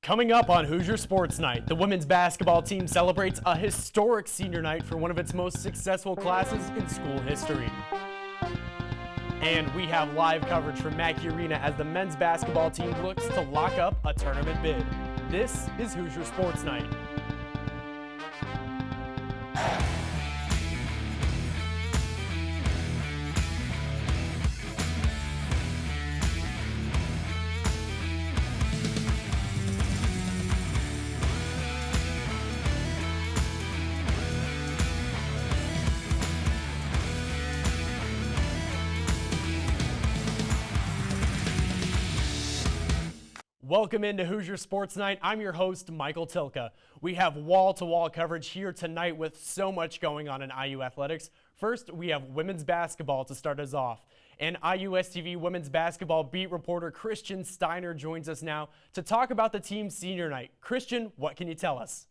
Coming up on Hoosier Sports Night, the women's basketball team celebrates a historic senior night for one of its most successful classes in school history. And we have live coverage from Mackey Arena as the men's basketball team looks to lock up a tournament bid. This is Hoosier Sports Night. Welcome into Hoosier Sports Night. I'm your host, Michael Tilka. We have wall-to-wall coverage here tonight with so much going on in IU athletics. First, we have women's basketball to start us off. And IUSTV women's basketball beat reporter Christian Steiner joins us now to talk about the team's senior night. Christian, what can you tell us?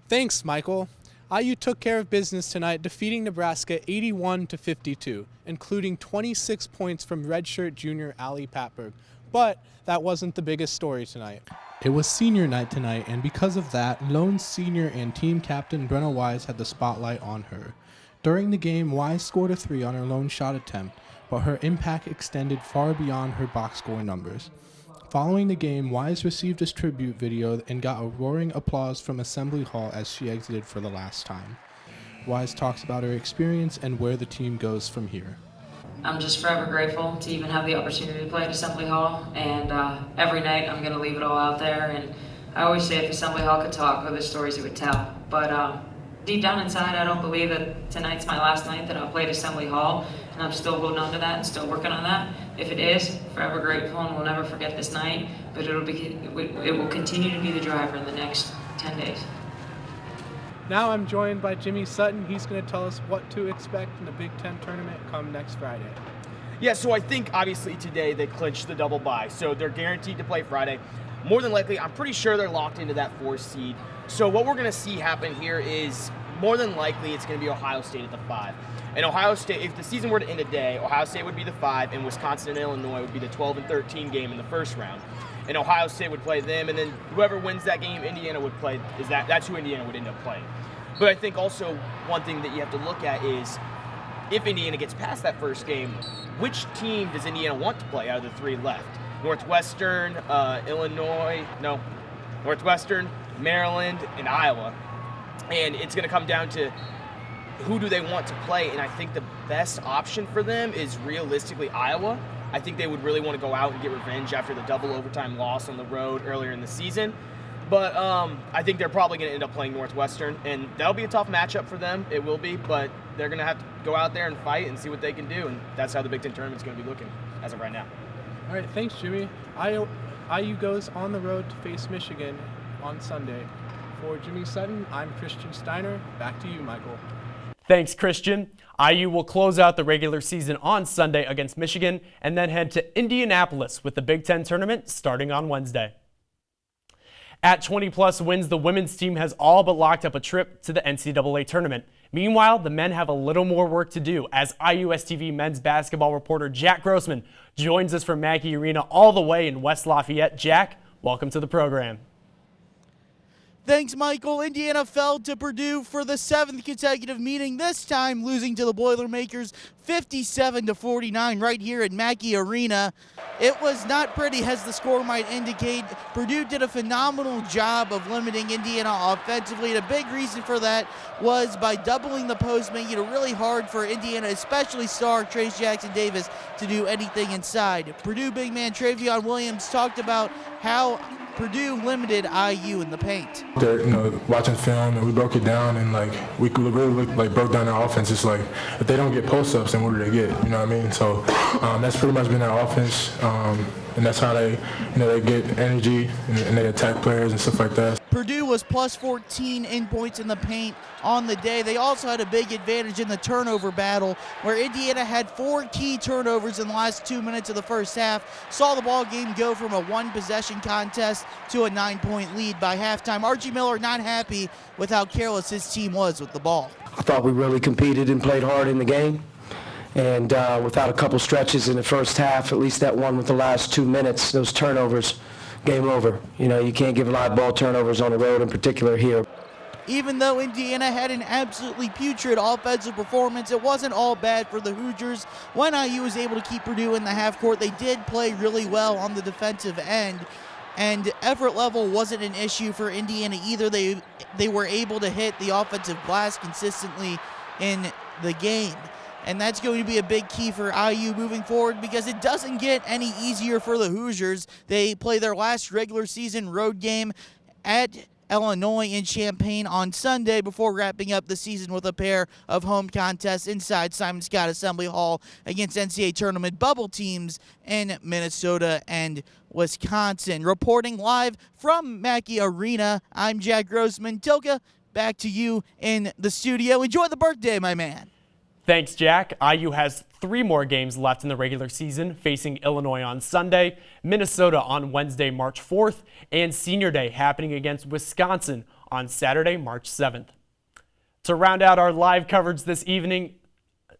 Thanks, Michael. IU took care of business tonight, defeating Nebraska 81-52, including 26 points from redshirt junior Ali Patberg. But that wasn't the biggest story tonight. It was senior night tonight, and because of that, lone senior and team captain Brenna Wise had the spotlight on her. During the game, Wise scored a 3 on her lone shot attempt, but her impact extended far beyond her box score numbers. Following the game, Wise received a tribute video and got a roaring applause from Assembly Hall as she exited for the last time. Wise talks about her experience and where the team goes from here. I'm just forever grateful to even have the opportunity to play at Assembly Hall, and every night I'm going to leave it all out there. And I always say if Assembly Hall could talk, other stories it would tell. But deep down inside, I don't believe that tonight's my last night that I'll play at Assembly Hall, and I'm still holding on to that and still working on that. If it is, forever grateful, and we'll never forget this night, but it will continue to be the driver in the next 10 days. Now I'm joined by Jimmy Sutton. He's going to tell us what to expect in the Big Ten tournament come next Friday. Yeah, so I think obviously today they clinched the double bye, so they're guaranteed to play Friday. More than likely, I'm pretty sure they're locked into that 4th seed. So what we're going to see happen here is more than likely it's going to be Ohio State at the 5. And Ohio State, if the season were to end today, Ohio State would be the 5, and Wisconsin and Illinois would be the 12 and 13 game in the first round. And Ohio State would play them, and then whoever wins that game, Indiana would play. That's who Indiana would end up playing. But I think also one thing that you have to look at is if Indiana gets past that first game, which team does Indiana want to play out of the 3 left? Northwestern, Northwestern, Maryland, and Iowa. And it's going to come down to who do they want to play, and I think the best option for them is realistically Iowa. I think they would really want to go out and get revenge after the double overtime loss on the road earlier in the season. But I think they're probably going to end up playing Northwestern, and that'll be a tough matchup for them. It will be, but they're going to have to go out there and fight and see what they can do, and that's how the Big Ten tournament's going to be looking as of right now. All right, thanks, Jimmy. IU goes on the road to face Michigan on Sunday. For Jimmy Sutton, I'm Christian Steiner. Back to you, Michael. Thanks, Christian. IU will close out the regular season on Sunday against Michigan and then head to Indianapolis with the Big Ten tournament starting on Wednesday. At 20-plus wins, the women's team has all but locked up a trip to the NCAA tournament. Meanwhile, the men have a little more work to do as IUSTV men's basketball reporter Jack Grossman joins us from Mackey Arena all the way in West Lafayette. Jack, welcome to the program. Thanks, Michael. Indiana fell to Purdue for the 7th consecutive meeting, this time losing to the Boilermakers 57-49 right here at Mackey Arena. It was not pretty, as the score might indicate. Purdue did a phenomenal job of limiting Indiana offensively, and a big reason for that was by doubling the post, making it really hard for Indiana, especially star Trace Jackson-Davis, to do anything inside. Purdue big man Travion Williams talked about how Purdue limited IU in the paint. Watching film, and we broke it down, and we really broke down their offense. It's like if they don't get post-ups, then what do they get? You know what I mean? So that's pretty much been our offense, and that's how they get energy and they attack players and stuff like that. Purdue was plus 14 in points in the paint on the day. They also had a big advantage in the turnover battle, where Indiana had 4 key turnovers in the last 2 minutes of the first half. Saw the ball game go from a 1-possession contest to a 9-point lead by halftime. Archie Miller not happy with how careless his team was with the ball. I thought we really competed and played hard in the game. And without a couple stretches in the first half, at least that one with the last 2 minutes, those turnovers game over. You know, you can't give a lot of ball turnovers on the road, in particular here. Even though Indiana had an absolutely putrid offensive performance, it wasn't all bad for the Hoosiers. When IU was able to keep Purdue in the half court, they did play really well on the defensive end, and effort level wasn't an issue for Indiana either. They were able to hit the offensive glass consistently in the game. And that's going to be a big key for IU moving forward, because it doesn't get any easier for the Hoosiers. They play their last regular season road game at Illinois in Champaign on Sunday before wrapping up the season with a pair of home contests inside Simon Scott Assembly Hall against NCAA tournament bubble teams in Minnesota and Wisconsin. Reporting live from Mackey Arena, I'm Jack Grossman. Tilka, back to you in the studio. Enjoy the birthday, my man. Thanks, Jack. IU has 3 more games left in the regular season, facing Illinois on Sunday, Minnesota on Wednesday, March 4th, and Senior Day happening against Wisconsin on Saturday, March 7th. To round out our live coverage this evening,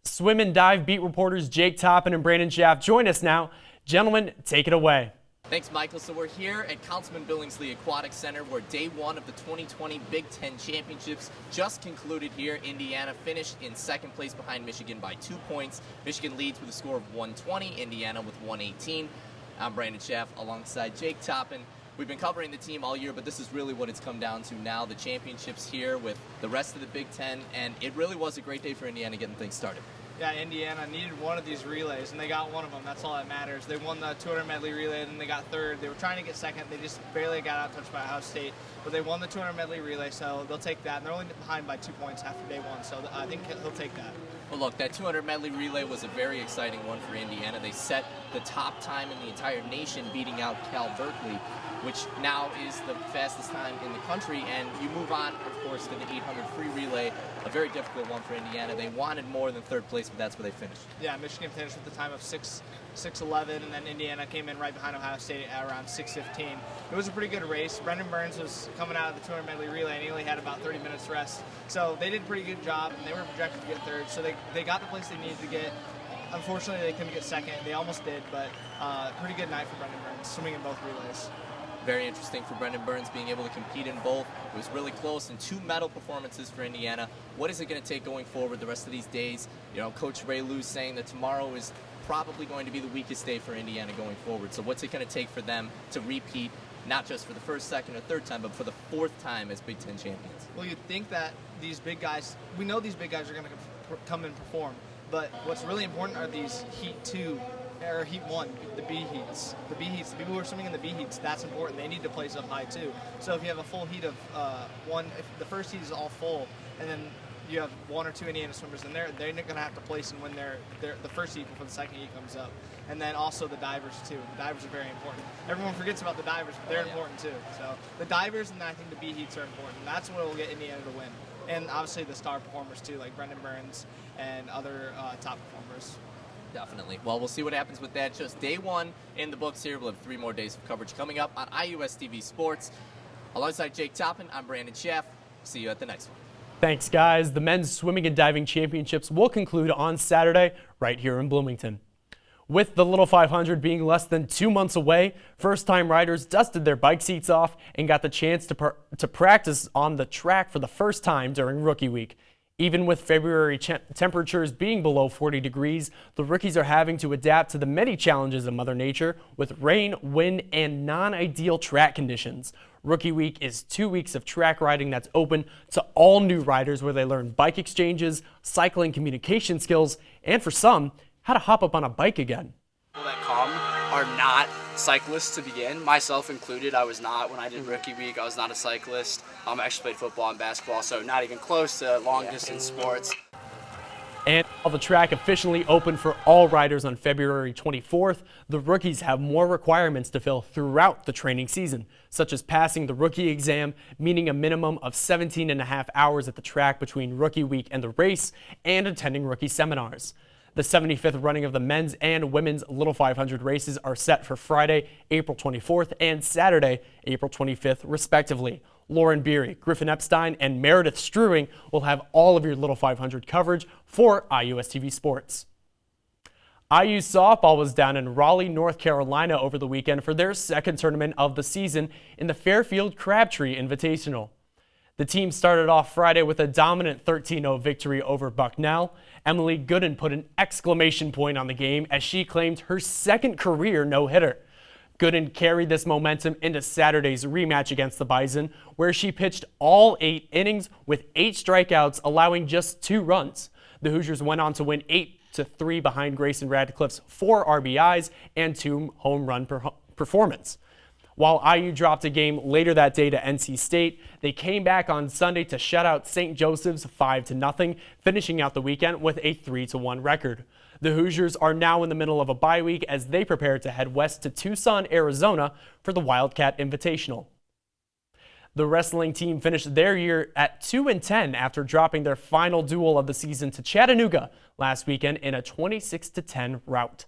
swim and dive beat reporters Jake Toppin and Brandon Schaff join us now. Gentlemen, take it away. Thanks, Michael. So we're here at Councilman Billingsley Aquatic Center, where day 1 of the 2020 Big Ten Championships just concluded here. Indiana finished in second place behind Michigan by 2 points. Michigan leads with a score of 120, Indiana with 118. I'm Brandon Schaff alongside Jake Toppin. We've been covering the team all year, but this is really what it's come down to now. The championships here with the rest of the Big Ten, and it really was a great day for Indiana getting things started. Yeah, Indiana needed one of these relays, and they got one of them. That's all that matters. They won the 200 medley relay, and then they got third. They were trying to get second. They just barely got outtouched by Ohio State, but they won the 200 medley relay, so they'll take that. And they're only behind by 2 points after day 1, so I think he'll take that. Well, look, that 200 medley relay was a very exciting one for Indiana. They set the top time in the entire nation, beating out Cal Berkeley, which now is the fastest time in the country. And you move on, of course, to the 800 free relay, a very difficult one for Indiana. They wanted more than third place, but that's where they finished. Yeah, Michigan finished with the time of 6:11, and then Indiana came in right behind Ohio State at around 6:15. It was a pretty good race. Brendan Burns was coming out of the 200 medley relay, and he only had about 30 minutes rest. So they did a pretty good job, and they were projected to get third. So they got the place they needed to get. Unfortunately, they couldn't get second. They almost did, but pretty good night for Brendan Burns, swimming in both relays. Very interesting for Brendan Burns being able to compete in both. It was really close, and 2 medal performances for Indiana. What is it going to take going forward the rest of these days? You know, Coach Ray Lew's saying that tomorrow is probably going to be the weakest day for Indiana going forward. So what's it going to take for them to repeat, not just for the first, second, or third time, but for the 4th time as Big Ten champions? Well, you'd think that these big guys, we know these big guys are going to come and perform, but what's really important are these Heat 2 or Heat 1, the B heats. The B heats, the people who are swimming in the B heats, that's important. They need to place up high too. So if you have a full heat of one, if the first heat is all full, and then you have 1 or 2 Indiana swimmers in there, they're going to have to place in when they're the first heat before the second heat comes up. And then also the divers too. The divers are very important. Everyone forgets about the divers, but they're important too. So the divers, and then I think the B heats are important. That's what will get Indiana to win. And obviously the star performers too, like Brendan Burns and other top performers. Definitely. Well, we'll see what happens with that. Just day 1 in the books here. We'll have 3 more days of coverage coming up on IUS TV Sports. Alongside Jake Toppin, I'm Brandon Schaff. See you at the next one. Thanks, guys. The men's swimming and diving championships will conclude on Saturday right here in Bloomington. With the Little 500 being less than 2 months away, first-time riders dusted their bike seats off and got the chance to practice on the track for the first time during Rookie Week. Even with February temperatures being below 40 degrees, the rookies are having to adapt to the many challenges of Mother Nature with rain, wind, and non-ideal track conditions. Rookie Week is 2 weeks of track riding that's open to all new riders, where they learn bike exchanges, cycling communication skills, and for some, how to hop up on a bike again. People that come are not cyclists to begin, myself included. I was not when I did Rookie Week. I was not a cyclist. I actually played football and basketball, so not even close to long-distance sports. And while the track officially opened for all riders on February 24th, the rookies have more requirements to fill throughout the training season, such as passing the rookie exam, meaning a minimum of 17.5 hours at the track between Rookie Week and the race, and attending rookie seminars. The 75th running of the men's and women's Little 500 races are set for Friday, April 24th and Saturday, April 25th, respectively. Lauren Beery, Griffin Epstein, and Meredith Strewing will have all of your Little 500 coverage for IUS TV Sports. IU softball was down in Raleigh, North Carolina over the weekend for their second tournament of the season in the Fairfield Crabtree Invitational. The team started off Friday with a dominant 13-0 victory over Bucknell. Emily Gooden put an exclamation point on the game as she claimed her second career no-hitter. Gooden carried this momentum into Saturday's rematch against the Bison, where she pitched all 8 innings with 8 strikeouts, allowing just 2 runs. The Hoosiers went on to win 8-3 behind Grayson Radcliffe's 4 RBIs and 2 home run performance. While IU dropped a game later that day to NC State, they came back on Sunday to shut out St. Joseph's 5-0, finishing out the weekend with a 3-1 record. The Hoosiers are now in the middle of a bye week as they prepare to head west to Tucson, Arizona for the Wildcat Invitational. The wrestling team finished their year at 2-10 after dropping their final duel of the season to Chattanooga last weekend in a 26-10 rout.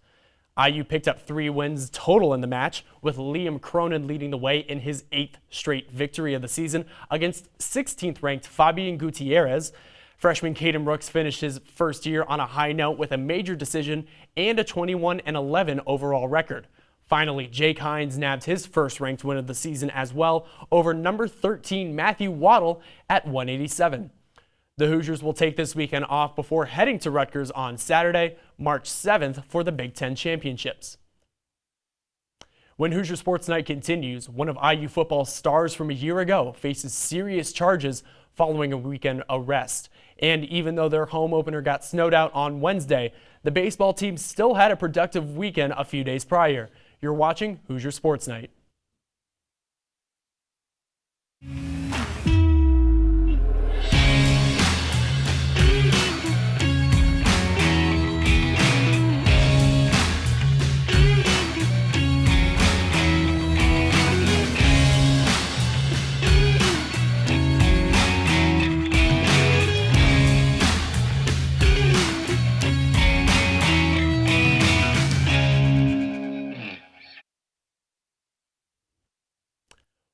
IU picked up 3 wins total in the match, with Liam Cronin leading the way in his 8th straight victory of the season against 16th-ranked Fabian Gutierrez. Freshman Caden Brooks finished his first year on a high note with a major decision and a 21-11 overall record. Finally, Jake Hines nabbed his first ranked win of the season as well over number 13 Matthew Waddle at 187. The Hoosiers will take this weekend off before heading to Rutgers on Saturday, March 7th for the Big Ten Championships. When Hoosier Sports Night continues, one of IU football's stars from a year ago faces serious charges following a weekend arrest. And even though their home opener got snowed out on Wednesday, the baseball team still had a productive weekend a few days prior. You're watching Hoosier Sports Night.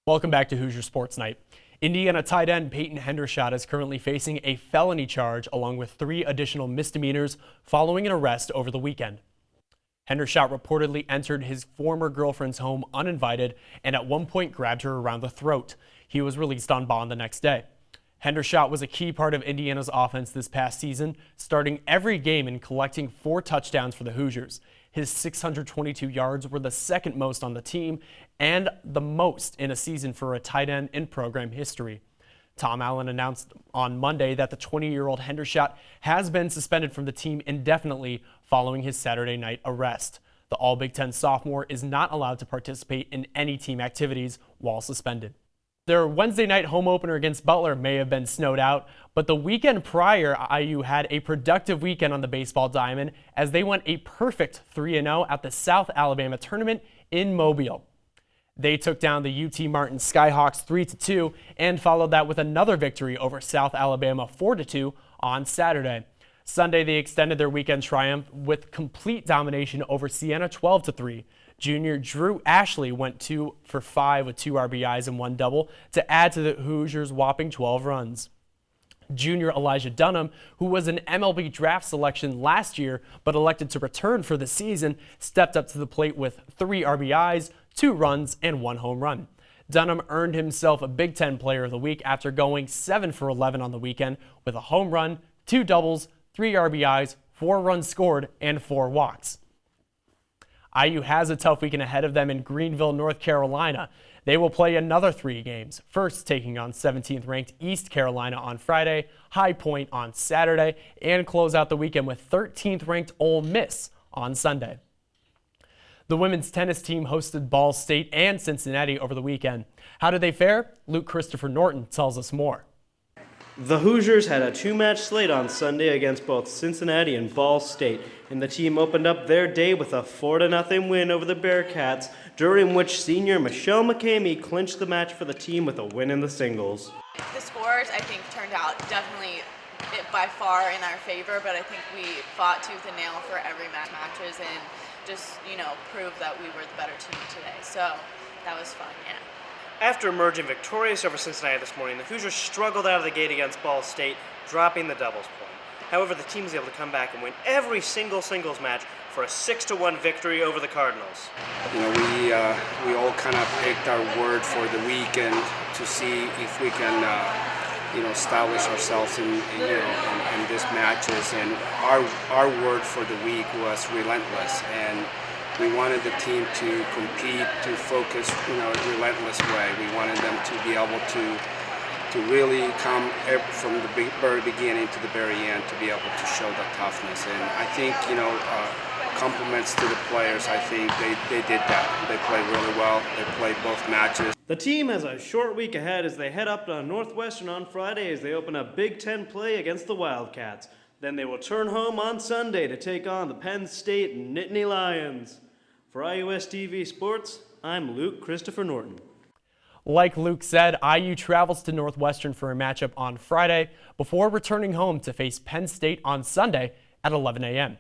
Welcome back to Hoosier Sports Night. Indiana tight end Peyton Hendershot is currently facing a felony charge along with 3 additional misdemeanors following an arrest over the weekend. Hendershot reportedly entered his former girlfriend's home uninvited and at one point grabbed her around the throat. He was released on bond the next day. Hendershot was a key part of Indiana's offense this past season, starting every game and collecting 4 touchdowns for the Hoosiers. His 622 yards were the second most on the team and the most in a season for a tight end in program history. Tom Allen announced on Monday that the 20-year-old Hendershot has been suspended from the team indefinitely following his Saturday night arrest. The All-Big Ten sophomore is not allowed to participate in any team activities while suspended. Their Wednesday night home opener against Butler may have been snowed out, but the weekend prior, IU had a productive weekend on the baseball diamond as they went a perfect 3-0 at the South Alabama tournament in Mobile. They took down the UT Martin Skyhawks 3-2 and followed that with another victory over South Alabama 4-2 on Saturday. Sunday, they extended their weekend triumph with complete domination over Siena 12-3. Junior Drew Ashley went 2 for 5 with 2 RBIs and 1 double to add to the Hoosiers' whopping 12 runs. Junior Elijah Dunham, who was an MLB draft selection last year but elected to return for the season, stepped up to the plate with 3 RBIs, 2 runs, and 1 home run. Dunham earned himself a Big Ten Player of the Week after going 7 for 11 on the weekend with a home run, 2 doubles, 3 RBIs, 4 runs scored, and 4 walks. IU has a tough weekend ahead of them in Greenville, North Carolina. They will play another 3 games, first taking on 17th-ranked East Carolina on Friday, High Point on Saturday, and close out the weekend with 13th-ranked Ole Miss on Sunday. The women's tennis team hosted Ball State and Cincinnati over the weekend. How did they fare? Luke Christopher Norton tells us more. The Hoosiers had a 2-match slate on Sunday against both Cincinnati and Ball State, and the team opened up their day with a 4-0 win over the Bearcats, during which senior Michelle McCamey clinched the match for the team with a win in the singles. The scores, I think, turned out definitely by far in our favor, but I think we fought tooth and nail for every matches and just, proved that we were the better team today. So that was fun, yeah. After emerging victorious over Cincinnati this morning, the Hoosiers struggled out of the gate against Ball State, dropping the doubles point. However, the team was able to come back and win every single singles match for a 6-1 victory over the Cardinals. You know, we all kind of picked our word for the weekend to see if we can, establish ourselves in these matches. And our word for the week was relentless, and we wanted the team to compete, to focus in a relentless way. We wanted them to be able to really come from the very beginning to the very end, to be able to show that toughness. And I think, compliments to the players. I think they did that. They played really well. They played both matches. The team has a short week ahead as they head up to Northwestern on Friday as they open a Big Ten play against the Wildcats. Then they will turn home on Sunday to take on the Penn State Nittany Lions. For IUS TV Sports, I'm Luke Christopher Norton. Like Luke said, IU travels to Northwestern for a matchup on Friday before returning home to face Penn State on Sunday at 11 a.m.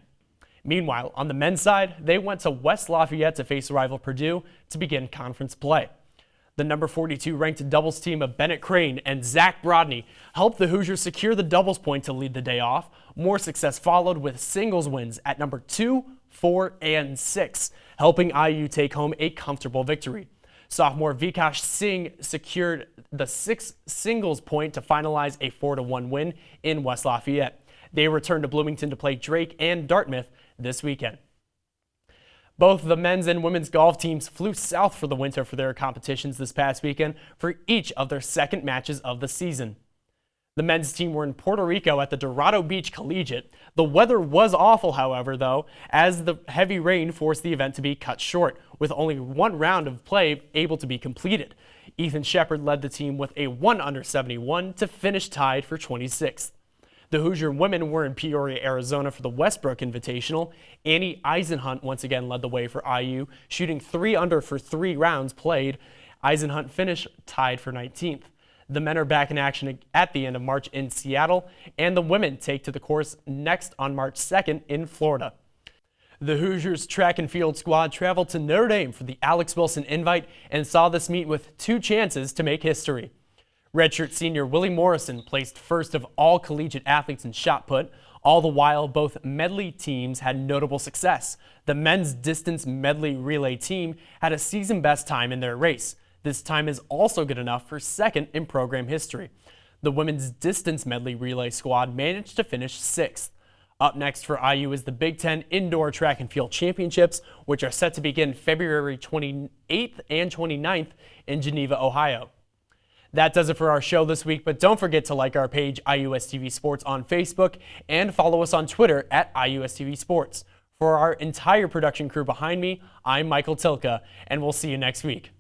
Meanwhile, on the men's side, they went to West Lafayette to face rival Purdue to begin conference play. The number 42 ranked doubles team of Bennett Crane and Zach Brodney helped the Hoosiers secure the doubles point to lead the day off. More success followed with singles wins at number 2, 4, and 6, helping IU take home a comfortable victory. Sophomore Vikash Singh secured the 6th singles point to finalize a 4-1 win in West Lafayette. They return to Bloomington to play Drake and Dartmouth this weekend. Both the men's and women's golf teams flew south for the winter for their competitions this past weekend for each of their second matches of the season. The men's team were in Puerto Rico at the Dorado Beach Collegiate. The weather was awful, however, though, as the heavy rain forced the event to be cut short, with only one round of play able to be completed. Ethan Shepard led the team with a 1 under 71 to finish tied for 26th. The Hoosier women were in Peoria, Arizona for the Westbrook Invitational. Annie Eisenhunt once again led the way for IU, shooting 3 under for 3 rounds played. Eisenhunt finished tied for 19th. The men are back in action at the end of March in Seattle, and the women take to the course next on March 2nd in Florida. The Hoosiers track and field squad traveled to Notre Dame for the Alex Wilson Invite and saw this meet with 2 chances to make history. Redshirt senior Willie Morrison placed first of all collegiate athletes in shot put. All the while, both medley teams had notable success. The men's distance medley relay team had a season best time in their race. This time is also good enough for second in program history. The women's distance medley relay squad managed to finish 6th. Up next for IU is the Big Ten Indoor Track and Field Championships, which are set to begin February 28th and 29th in Geneva, Ohio. That does it for our show this week, but don't forget to like our page, IUS TV Sports, on Facebook and follow us on Twitter at IUS TV Sports. For our entire production crew behind me, I'm Michael Tilka, and we'll see you next week.